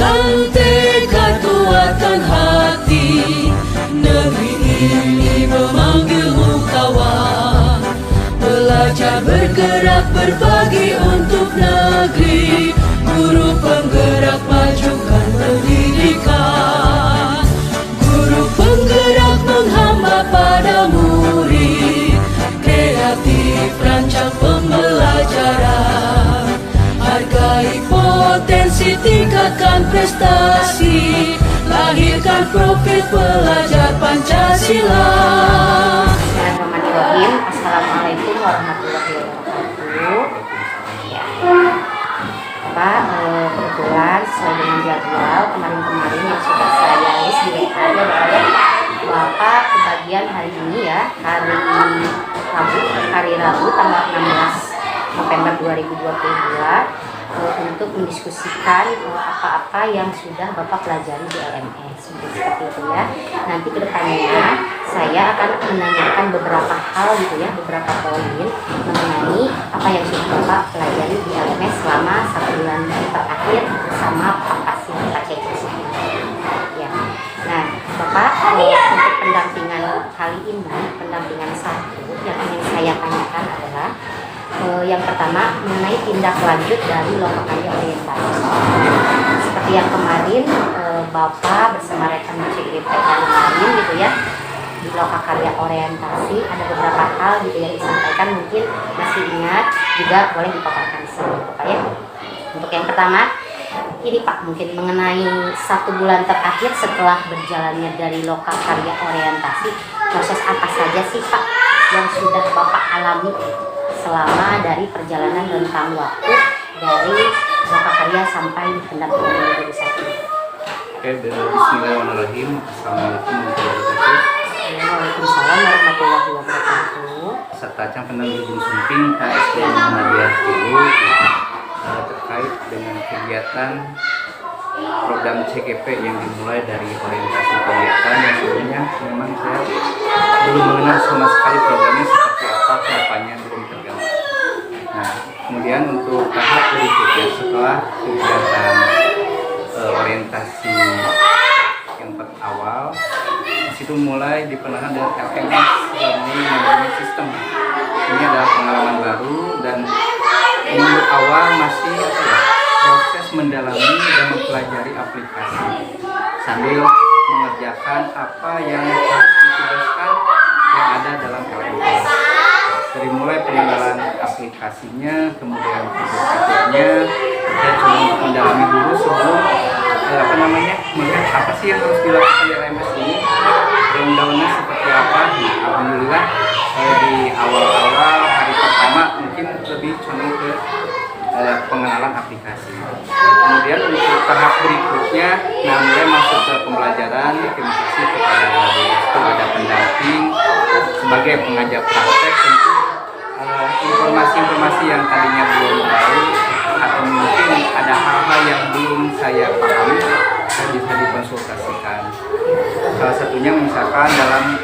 Dengan tekad kuatkan hati, negeri ini memanggilmu kawan. Belajar bergerak berbagi untuk negeri, guru penggerak majukan pendidikan. Guru penggerak menghamba pada murid, kreatif rancang pembelajaran. Hargai potensi, tingkatkan prestasi, lahirkan profil pelajar Pancasila. Bismillahirrahmanirrahim. Assalamualaikum warahmatullahi wabarakatuh. Ya, Pak, kebetulan sesuai dengan jadwal kemarin yang sudah saya list di WA ya, Bapak kebagian hari ini ya, hari Rabu tanggal 16 November 2022 untuk mendiskusikan apa-apa yang sudah Bapak pelajari di LMS seperti itu ya. Nanti kedepannya saya akan menanyakan beberapa hal gitu ya, beberapa poin mengenai apa yang sudah Bapak pelajari di LMS selama 1 bulan terakhir bersama Pak Kasim Pak Cece ya. Nah Bapak, untuk pendampingan kali ini, pendampingan 1 yang ingin saya tanyakan adalah yang pertama mengenai tindak lanjut dari Lokakarya Orientasi. Seperti yang kemarin Bapak bersama rekan CGP yang lain gitu ya, di Lokakarya Orientasi ada beberapa hal gitu yang disampaikan, mungkin masih ingat juga boleh dipaparkan di sini Bapak ya. Untuk yang pertama ini Pak, mungkin mengenai 1 bulan terakhir setelah berjalannya dari Lokakarya Orientasi, proses apa saja sih Pak yang sudah Bapak alami selama dari perjalanan rentang waktu dari Lokakarya sampai pendampingan menjadi 1? Oke, bismillahirrahmanirrahim. Assalamualaikum warahmatullahi wabarakatuh. Waalaikumsalam warahmatullahi wabarakatuh. Serta Cang Pendang Gunung Sumping KSD Muhammadiyah dulu terkait dengan kegiatan program CGP yang dimulai dari orientasi kegiatan yang sebelumnya memang saya belum mengenal sama sekali programnya seperti apa, kedepannya belum tergambar. Nah, kemudian untuk tahap berikutnya setelah kegiatan orientasi yang awal, disitu mulai diperkenalkan dengan LMS, Learning Management System. Ini adalah pengalaman baru dan minggu awal masih proses mendalami dan mempelajari aplikasi sambil mengerjakan apa yang harus ditugaskan yang ada dalam LMS. Dari mulai pengenalan aplikasinya, kemudian fitur-fiturnya, dan cuma mendalami dulu sebelum melihat apa sih yang harus dilakukan di LMS ini, rundown-nya seperti apa. Nah, alhamdulillah di awal-awal hari pertama mungkin lebih condong ke pengenalan aplikasi. Kemudian untuk tahap berikutnya, mulai masuk ke pembelajaran. Terima kasih kepada pendamping sebagai pengajar praktek. Tentu informasi-informasi yang tadinya belum tahu atau mungkin ada hal-hal yang belum saya pahami, saya bisa dikonsultasikan. Salah satunya misalkan dalam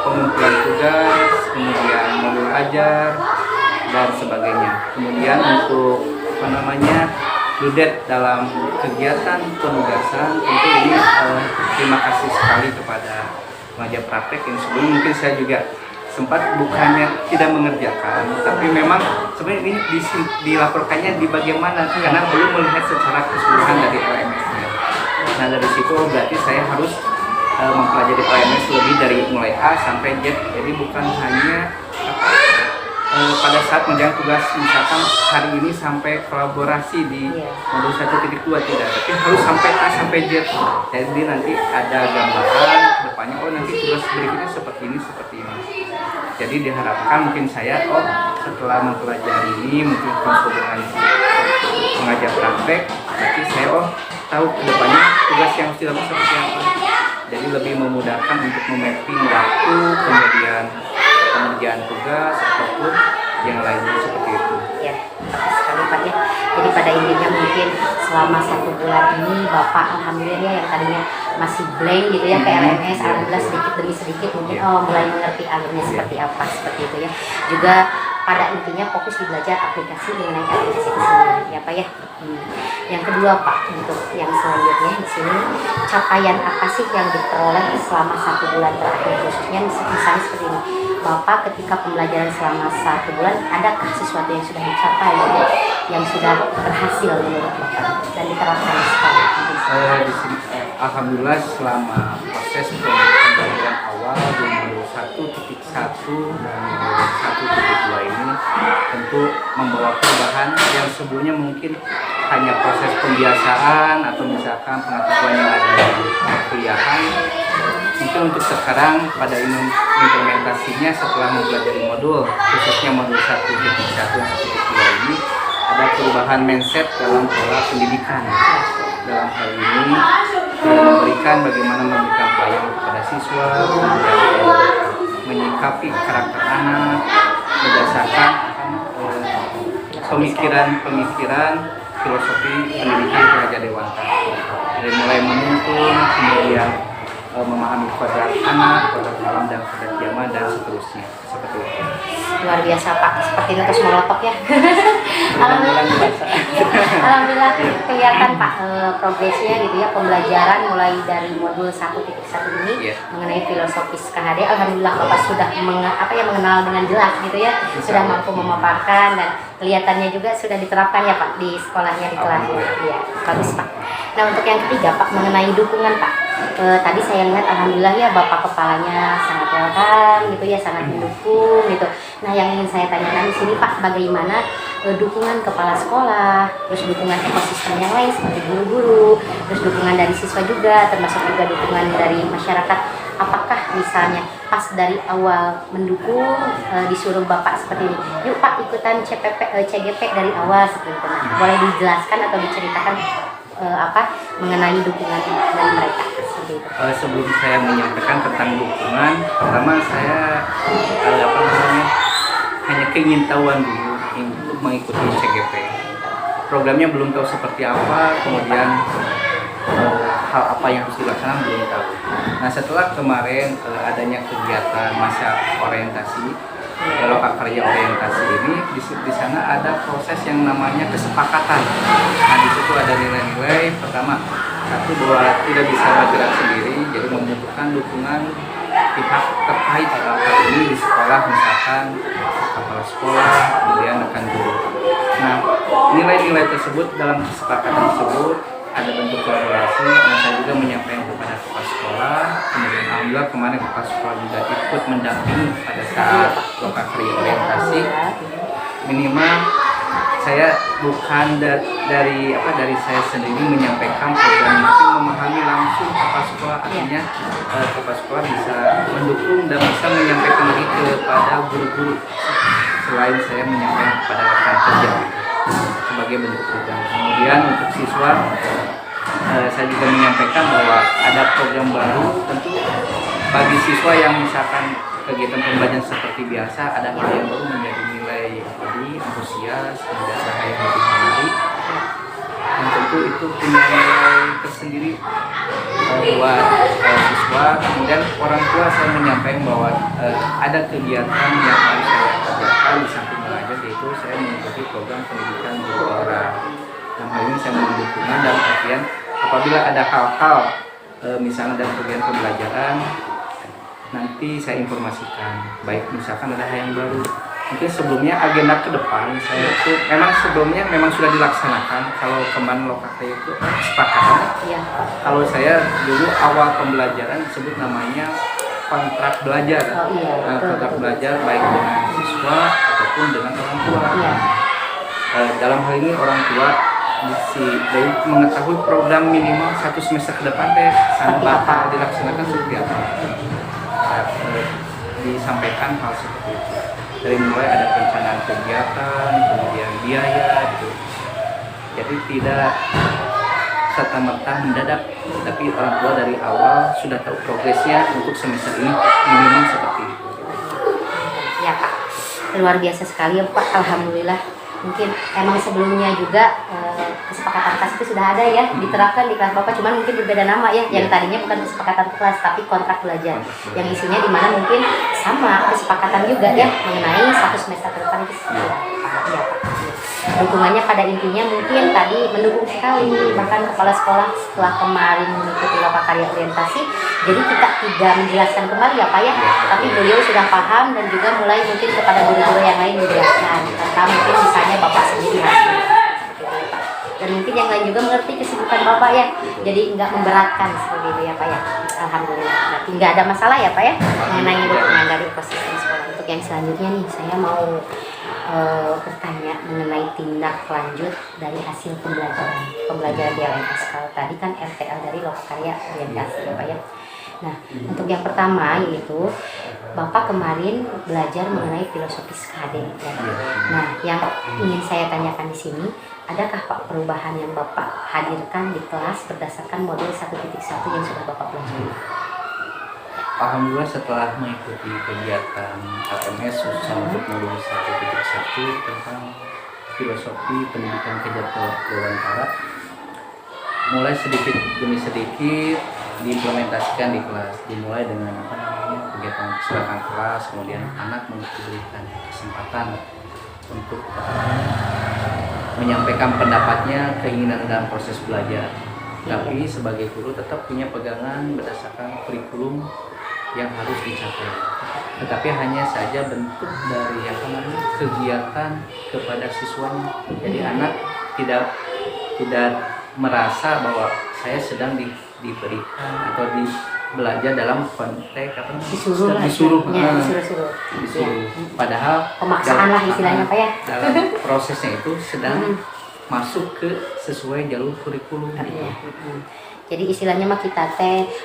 pengumpulan tugas, kemudian modul ajar dan sebagainya. Kemudian untuk dudet dalam kegiatan penugasan, tentu ini terima kasih sekali kepada pengajar praktek yang sebelum mungkin saya juga sempat bukannya tidak mengerjakan, tapi memang sebenarnya ini dilaporkannya di bagaimana karena belum melihat secara keseluruhan dari LMS-nya. Nah dari situ berarti saya harus mempelajari LMS lebih dari mulai A sampai Z, jadi bukan hanya pada saat menjalankan tugas misalkan hari ini sampai kolaborasi di modul 1.2 tidak, tapi harus sampai A sampai Z. Jadi nanti ada gambaran kedepannya, oh nanti tugas berikutnya seperti ini. Jadi diharapkan mungkin saya setelah mempelajari ini, mungkin konsul dengan pengajar praktek, berarti saya tahu kedepannya tugas yang harus dilakukan seperti apa. Jadi lebih memudahkan untuk memapping waktu, kemudian pengerjaan tugas ataupun yang lainnya seperti itu. Ya, bagus sekali Pak ya. Jadi pada intinya mungkin selama 1 bulan ini Bapak alhamdulillah yang tadinya masih blank gitu ya ke LMS, alhamdulillah sedikit demi sedikit mungkin mulai mengerti alurnya seperti apa, seperti itu ya. Juga pada intinya fokus di belajar aplikasi mengenai aplikasi itu sendiri ya Pak ya. Yang kedua Pak, untuk yang selanjutnya di sini capaian apa sih yang diperoleh selama 1 bulan terakhir, khususnya misalnya seperti ini Bapak ketika pembelajaran selama 1 bulan, adakah sesuatu yang sudah dicapai yang sudah berhasil menurut Bapak dan diterapkan di sekolah? Di sini, alhamdulillah selama proses pembelajaran awal di modul 1.1 dan modul 1.2 ini tentu membawa perubahan yang sebelumnya mungkin hanya proses pembiasaan atau misalkan pengetahuan yang ada di kuliahan. Mungkin untuk sekarang pada implementasinya setelah mempelajari modul, khususnya modul 1.1 dan 1.2 ini ada perubahan mindset dalam pola pendidikan. Dalam hal ini memberikan bagaimana memberikan pelayanan kepada siswa, menyikapi karakter anak berdasarkan pemikiran filosofi pendidikan Raja Dewanta, dari mulai menuntun, kemudian memahami kodrat anak, kodrat alam dan kodrat jamaah dan seterusnya, seperti itu. Luar biasa Pak, seperti itu terus melotok ya. Alhamdulillah kelihatan Pak progresnya gitu ya, pembelajaran mulai dari modul 1.1 ini mengenai filosofis KHD. Alhamdulillah Bapak sudah mengenal dengan jelas gitu ya, sudah mampu memaparkan dan kelihatannya juga sudah diterapkan ya Pak di sekolahnya, di kelasnya. Iya, bagus Pak. Nah untuk yang ketiga Pak, mengenai dukungan Pak, tadi saya lihat alhamdulillah ya Bapak kepalanya sangat welcome gitu ya, sangat mendukung gitu. Nah yang ingin saya tanyakan di sini Pak, bagaimana dukungan kepala sekolah, terus dukungan ekosistem yang lain seperti guru-guru, terus dukungan dari siswa juga, termasuk juga dukungan dari masyarakat. Apakah misalnya pas dari awal mendukung disuruh Bapak seperti ini, yuk Pak ikutan CGP dari awal seperti itu. Nah, boleh dijelaskan atau diceritakan mengenai dukungan dari mereka seperti itu. Sebelum saya menyampaikan tentang dukungan, pertama saya hanya keingintahuan dulu untuk mengikuti CGP. Programnya belum tahu seperti apa, kemudian hal apa yang harus dilaksanakan belum tahu. Nah setelah kemarin adanya kegiatan masa orientasi, lokakarya orientasi ini, di sana ada proses yang namanya kesepakatan. Nah di situ ada nilai-nilai, pertama satu bahwa tidak bisa bergerak sendiri, jadi membutuhkan dukungan pihak terkait dalam hal ini di sekolah, misalkan kepala sekolah, kemudian rekan guru. Nah nilai-nilai tersebut dalam kesepakatan tersebut ada bentuk kolaborasi, dan saya juga menyampaikan kepada kepala sekolah. Kemudian alhamdulillah kemarin kepala sekolah juga ikut mendampingi pada saat lokakarya orientasi. Minimal saya bukan dari saya sendiri menyampaikan program itu, memahami langsung kepala sekolah, artinya kepala sekolah bisa mendukung dan bisa menyampaikan lagi kepada guru-guru selain saya menyampaikan kepada rekan kerja sebagai bentuk program. Kemudian untuk siswa saya juga menyampaikan bahwa ada program baru, tentu bagi siswa yang misalkan kegiatan pembelajaran seperti biasa, ada hal yang baru menjadi nilai lebih antusias, kemudian ada hal yang lebih menarik, dan tentu itu punya nilai tersendiri buat siswa. Kemudian orang tua saya menyampaikan bahwa ada kegiatan yang harus saya kerjakan di samping belajar, yaitu saya mengikuti program pendidikan guru daerah. Dalam hal ini saya memberi dukungan dalam artian apabila ada hal-hal misalnya dalam kegiatan pembelajaran, nanti saya informasikan. Baik misalkan ada hal yang baru, mungkin sebelumnya agenda ke depan saya itu memang sudah dilaksanakan. Kalau kemarin lokakarya itu kesepakatan. Ya. Kalau saya dulu awal pembelajaran disebut namanya kontrak belajar. Kontrak belajar baik dengan siswa ataupun dengan orang tua. Ya. Dalam hal ini orang tua dari mengetahui program minimal 1 semester ke depan sangat bakal dilaksanakan seperti apa. Disampaikan hal seperti itu. Dari mulai ada perencanaan kegiatan, kemudian biaya gitu. Jadi tidak serta-merta mendadak, tapi orang tua dari awal sudah tahu progresnya untuk semester ini minimal seperti itu. Ya Pak, luar biasa sekali ya Pak, alhamdulillah mungkin emang sebelumnya juga kesepakatan kelas itu sudah ada ya diterapkan di kelas Bapak, cuman mungkin berbeda nama ya, yang tadinya bukan kesepakatan kelas tapi kontrak belajar, yang isinya dimana mungkin sama kesepakatan juga ya mengenai 1 semester ke depan itu ya Pak. Dukungannya pada intinya mungkin tadi mendukung sekali, bahkan kepala sekolah setelah kemarin mengikuti lokakarya orientasi, jadi kita tidak menjelaskan kembali ya Pak ya, tapi beliau sudah paham dan juga mulai mungkin kepada guru-guru yang lain menjelaskan tentang mungkin misalnya Bapak sendiri dan mungkin yang lain juga mengerti kesibukan Bapak ya, jadi nggak memberatkan seperti itu ya Pak ya. Alhamdulillah, berarti nggak ada masalah ya Pak ya mengenai dukungan dari ekosistem sekolah. Untuk yang selanjutnya nih, saya mau bertanya mengenai tindak lanjut dari hasil pembelajaran di LMS. Kalau tadi kan RTL dari lokakarya orientasi ya Pak ya. Nah, untuk yang pertama yaitu Bapak kemarin belajar mengenai filosofi SKD ya. Nah, yang ingin saya tanyakan di sini, adakah Pak perubahan yang Bapak hadirkan di kelas berdasarkan modul 1.1 yang sudah Bapak pelajari? Alhamdulillah setelah mengikuti kegiatan LMS khususnya untuk modul 1.1 tentang filosofi pendidikan kejatuhan, mulai sedikit demi sedikit diimplementasikan di kelas, dimulai dengan kegiatan keserakahan kelas, kemudian anak diberikan kesempatan untuk menyampaikan pendapatnya, keinginan dalam proses belajar. Tapi sebagai guru tetap punya pegangan berdasarkan kurikulum yang harus dicapai. Tetapi hanya saja bentuk dari kegiatan kepada siswanya. Jadi anak tidak merasa bahwa saya sedang diberikan atau belajar dalam konteks disuruh. Padahal pemaksaan lah istilahnya Pak ya. Dalam prosesnya itu sedang masuk ke sesuai jalur kurikulum. Jadi istilahnya mah kita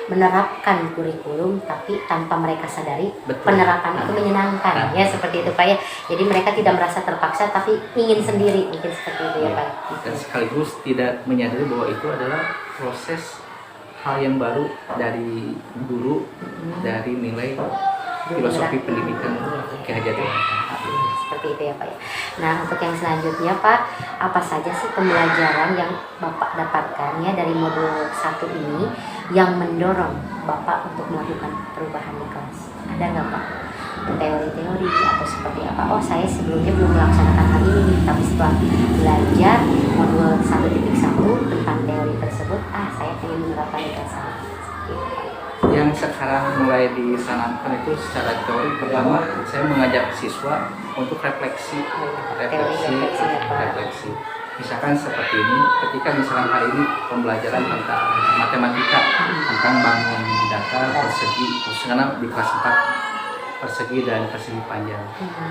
menerapkan kurikulum tapi tanpa mereka sadari. Betul. Penerapan itu menyenangkan ya seperti itu Pak ya. Jadi mereka tidak merasa terpaksa tapi ingin sendiri, mungkin seperti itu ya Pak. Dan sekaligus tidak menyadari bahwa itu adalah proses hal yang baru dari guru, dari nilai filosofi pendidikan kejatuhan. Seperti itu ya Pak ya. Nah, untuk yang selanjutnya Pak, apa saja sih pembelajaran yang Bapak dapatkan ya dari modul 1 ini yang mendorong Bapak untuk melakukan perubahan di kelas? Ada nggak Pak? Teori-teori atau seperti apa? Oh, saya sebelumnya belum melaksanakan hal ini, tapi setelah belajar modul 1.1 tentang teori tersebut, saya ingin menerapkan di kelas saya. Yang sekarang mulai ditanamkan itu secara teori, pertama saya mengajak siswa untuk refleksi. Misalkan seperti ini, ketika misalkan hari ini pembelajaran tentang matematika, tentang bangun data persegi, karena di kelas 4 persegi dan persegi panjang.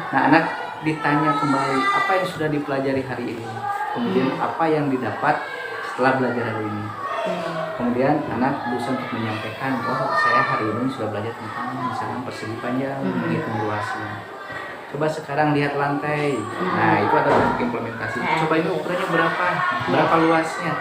Nah, anak ditanya kembali apa yang sudah dipelajari hari ini, kemudian apa yang didapat setelah belajar hari ini. Kemudian anak berusaha untuk menyampaikan bahwa saya hari ini sudah belajar tentang misalnya persegi panjang, menghitung luasnya. Coba sekarang lihat lantai. Nah, itu ada bentuk implementasi. Coba ini ukurannya berapa luasnya.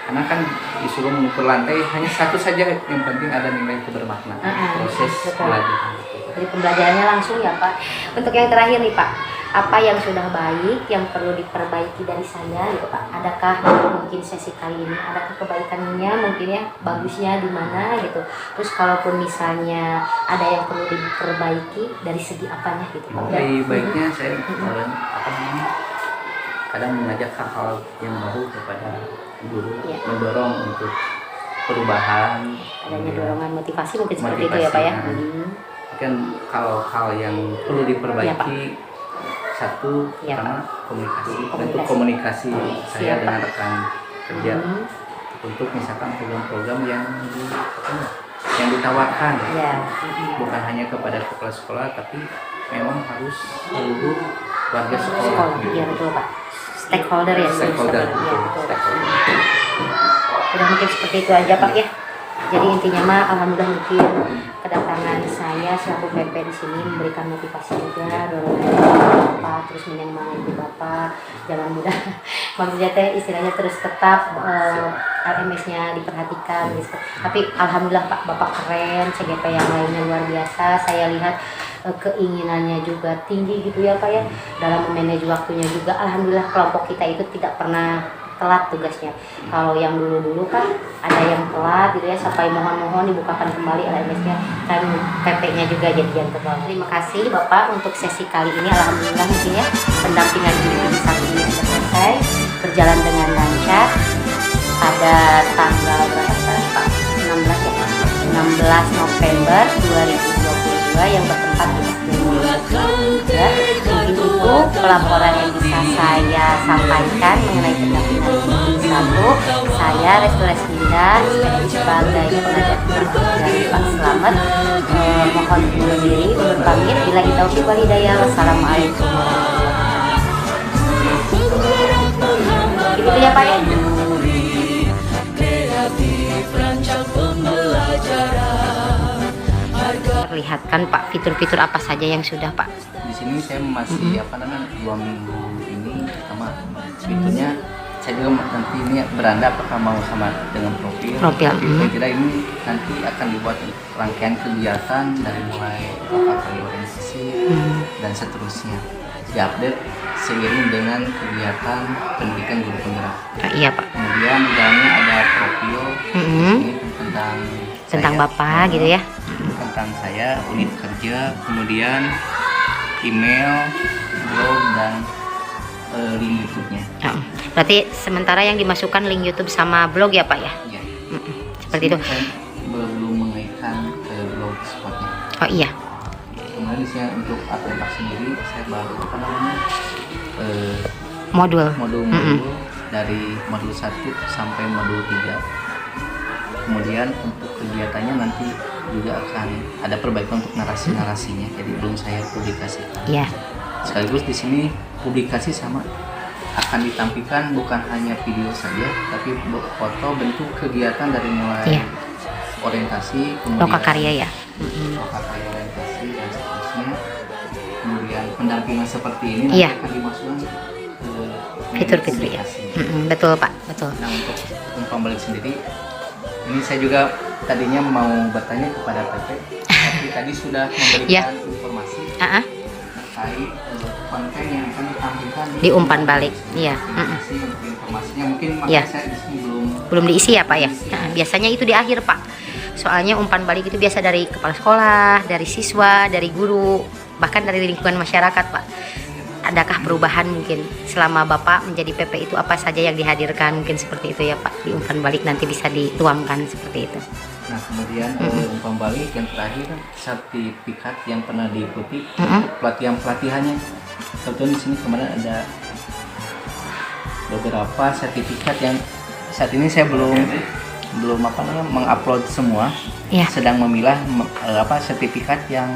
Anak kan disuruh mengukur lantai hanya satu saja, yang penting ada nilai kebermaknaan proses belajar. Jadi pembelajarannya langsung ya Pak. Untuk yang terakhir nih Pak, apa yang sudah baik yang perlu diperbaiki dari saya gitu Pak? Adakah mungkin sesi kali ini adakah kebaikannya, mungkin ya bagusnya di mana gitu? Terus kalaupun misalnya ada yang perlu diperbaiki dari segi apanya gitu Pak? Baiknya saya kadang mengajak hal-hal yang baru kepada guru, mendorong untuk perubahan, adanya dorongan motivasi mungkin seperti itu ya Pak ya. Kan kalau hal yang perlu diperbaiki, satu karena bentuk komunikasi saya dengan rekan kerja untuk misalkan program-program yang ditawarkan, bukan hanya kepada kepala sekolah tapi memang harus seluruh warga sekolah. Iya betul Pak. Stakeholder ya. Stakeholder. Udah mungkin seperti itu aja Pak ya. Jadi intinya mah alhamdulillah mungkin kedatangan saya selaku PP di sini memberikan motivasi juga, dorongan Bapak, terus menyemangati Bapak, jangan mudah maksudnya istilahnya terus tetap LMS-nya diperhatikan gitu. Tapi alhamdulillah Pak, Bapak keren, CGP yang lainnya luar biasa. Saya lihat keinginannya juga tinggi gitu ya Pak ya, dalam memanage waktunya juga. Alhamdulillah kelompok kita itu tidak pernah telat tugasnya. Kalau yang dulu-dulu kan ada yang telat gitu ya, sampai mohon-mohon dibukakan kembali LMS-nya, kan PP-nya juga jadian tebal. Terima kasih Bapak untuk sesi kali ini. Alhamdulillah mungkin ya pendampingan diri satu ini sudah selesai, berjalan dengan lancar. Pada tanggal berapa sekarang Pak? 16 ya Pak? 16 November 2022 yang bertempat di ya, mungkin itu pelaporan yang bisa saya sampaikan mengenai pendampingan satu. Saya Restu Resminda sebagai pengajar dari Pak Slamet mohon undur diri, undur pamit. Bila taufiq wal hidayah. Wassalamualaikum warahmatullahi wabarakatuh. Gitu ya Pak ya. Perlihatkan Pak fitur-fitur apa saja yang sudah Pak. Di sini saya masih 2 minggu ini sama fiturnya. Saya juga nanti ini beranda apakah mau sama dengan profil. Saya kira ini nanti akan dibuat rangkaian kegiatan dari mulai kali organisasi dan seterusnya, diupdate seiring dengan kegiatan pendidikan guru penggerak. Iya Pak. Kemudian di dalamnya ada profil ini tentang saya, Bapak gitu ya, tentang saya, unit kerja, kemudian email, blog, dan link YouTube-nya. Berarti sementara yang dimasukkan link YouTube sama blog ya Pak ya? Iya. Seperti itu. Saya belum mengaitkan ke blogspotnya. Oh iya. Kemudian di sini untuk admin sendiri saya baru Modul dari modul 1 sampai modul 3. Kemudian untuk kegiatannya nanti juga akan ada perbaikan untuk narasi-narasinya, jadi belum saya publikasikan. Iya. Sekaligus di sini publikasi sama akan ditampilkan bukan hanya video saja, tapi foto bentuk kegiatan dari mulai orientasi, kemudian lokakarya ya. Lokakarya orientasi dan seterusnya. Kemudian pendampingan seperti ini nanti akan dimasukkan ke fitur-fitur ya. Betul Pak, betul. Nah untuk umpan balik sendiri, ini saya juga tadinya mau bertanya kepada PP, tapi tadi sudah memberikan informasi terkait konten yang akan ditampilkan di umpan balik. Iya. Informasinya mungkin saya di sini belum diisi ya Pak ya. Nah, biasanya itu di akhir Pak. Soalnya umpan balik itu biasa dari kepala sekolah, dari siswa, dari guru, bahkan dari lingkungan masyarakat Pak. Adakah perubahan mungkin selama Bapak menjadi PP itu, apa saja yang dihadirkan mungkin seperti itu ya Pak, di umpan balik nanti bisa dituangkan seperti itu. Nah kemudian umpan balik yang terakhir sertifikat yang pernah diikuti pelatihannya. Kebetulan di sini kemarin ada beberapa sertifikat yang saat ini saya belum mengupload semua. Sedang memilah sertifikat yang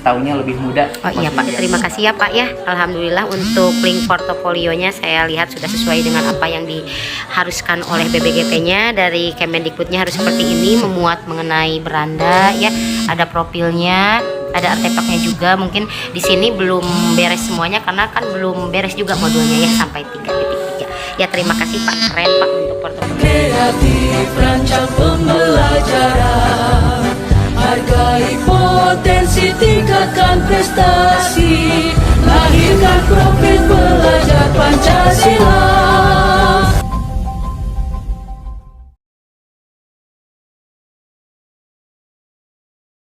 tahunnya lebih muda. Oh iya Pak, terima kasih ya Pak ya. Alhamdulillah untuk link portofolionya saya lihat sudah sesuai dengan apa yang diharuskan oleh BBGP-nya. Dari Kemendikbudnya harus seperti ini, memuat mengenai beranda ya. Ada profilnya, ada artefaknya juga. Mungkin di sini belum beres semuanya karena kan belum beres juga modulnya ya, sampai 3.3. Ya terima kasih Pak, keren Pak untuk portofolio. Kreatif rancang pembelajaran, hargai potensi, tingkatkan prestasi, lahirkan profil pelajar Pancasila.